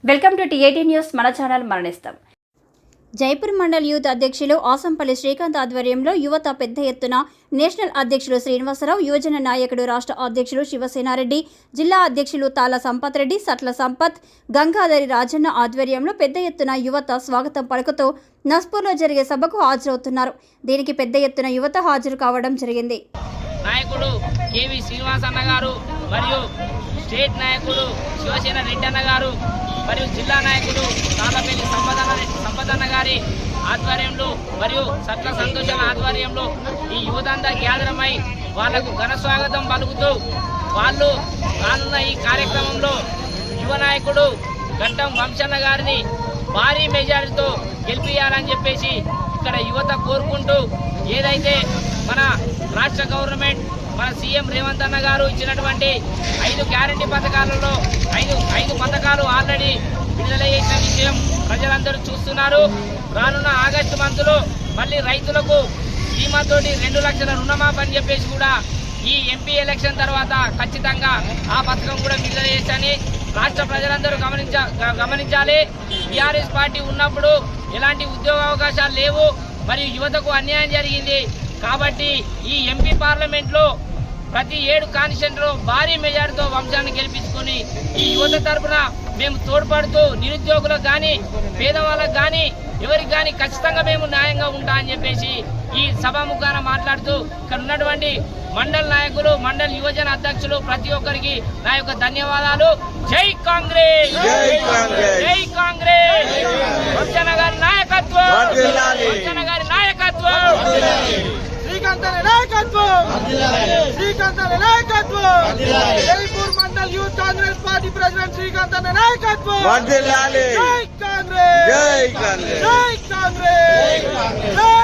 Welcome to టీ18 news. మన channel మరణిస్తాం. జైపూర్ మండల్ యూత్ అధ్యక్షులు ఆసంపల్లి శ్రీకాంత్ ఆధ్వర్యంలో యువత పెద్ద ఎత్తున నేషనల్ అధ్యక్షులు శ్రీనివాసరావు, యువజన నాయకుడు రాష్ట్ర అధ్యక్షులు శివసేనారెడ్డి, జిల్లా అధ్యక్షులు తాళ సంపత్ రెడ్డి, సట్ల సంపత్, గంగాధరి రాజన్న ఆధ్వర్యంలో పెద్ద ఎత్తున యువత స్వాగతం పలుకుతూ నస్పూర్లో జరిగే సభకు హాజరవుతున్నారు. దీనికి పెద్ద ఎత్తున యువత హాజరు కావడం జరిగింది. నాయకుడు కేవి శ్రీనివాసన్న గారు మరియు స్టేట్ నాయకుడు శివసేన రెడ్డి అన్న గారు మరియు జిల్లా నాయకుడు తాళపల్లి సంపదన్న గారి ఆధ్వర్యంలో మరియు సట్ల సంతోషాల ఆధ్వర్యంలో ఈ యువతంతా గ్యాదరమై వాళ్లకు ఘన స్వాగతం పలుకుతూ వాళ్ళు రానున్న ఈ కార్యక్రమంలో యువ నాయకుడు గడ్డం వంశన్న గారిని భారీ మెజారిటీతో గెలిపియాలని చెప్పేసి ఇక్కడ యువత కోరుకుంటూ ఏదైతే మన రాష్ట్ర గవర్నమెంట్ మన సీఎం రేవంత్ అన్న గారు ఇచ్చినటువంటి 5 గ్యారంటీ పథకాలలో ఐదు పథకాలు ఆల్రెడీ విడుదల చేసిన విషయం ప్రజలందరూ చూస్తున్నారు. రానున్న ఆగస్టు మంత్లో మళ్ళీ రైతులకు బీమాతోటి 2 లక్షల రుణమాఫీ అని చెప్పేసి కూడా ఈ ఎంపీ ఎలక్షన్ తర్వాత ఖచ్చితంగా ఆ పథకం కూడా విడుదల చేశాని రాష్ట్ర ప్రజలందరూ గమనించాలి. టీఆర్ఎస్ పార్టీ ఉన్నప్పుడు ఎలాంటి ఉద్యోగ అవకాశాలు లేవు మరియు యువతకు అన్యాయం జరిగింది. కాబట్టి ఈ ఎంపీ పార్లమెంట్లో ప్రతి 7 కాన్స్టిట్యూయెంట్లో భారీ మెజార్టీతో వంశాన్ని గెలిపించుకొని ఈ యువత తరఫున మేము తోడ్పడుతూ నిరుద్యోగులకు కానీ పేదవాళ్ళకు కానీ ఎవరికి కానీ ఖచ్చితంగా మేము న్యాయంగా ఉంటామని చెప్పేసి ఈ సభాముఖాన మాట్లాడుతూ ఇక్కడ ఉన్నటువంటి మండల్ నాయకులు, మండల్ యువజన అధ్యక్షులు ప్రతి ఒక్కరికి నా యొక్క ధన్యవాదాలు. జై కాంగ్రెస్, జై కాంగ్రెస్. వంశన్న గారి నాయకత్వం, వంశన్న గారి నాయకత్వం, శ్రీకాంత్ నాయకత్వం, శ్రీకాంత్ నాయకత్వం. Jaipur mandal youth Congress party president Srikanth నాయకత్వం. జై కాంగ్రెస్, జై కాంగ్రెస్, జై కాంగ్రెస్.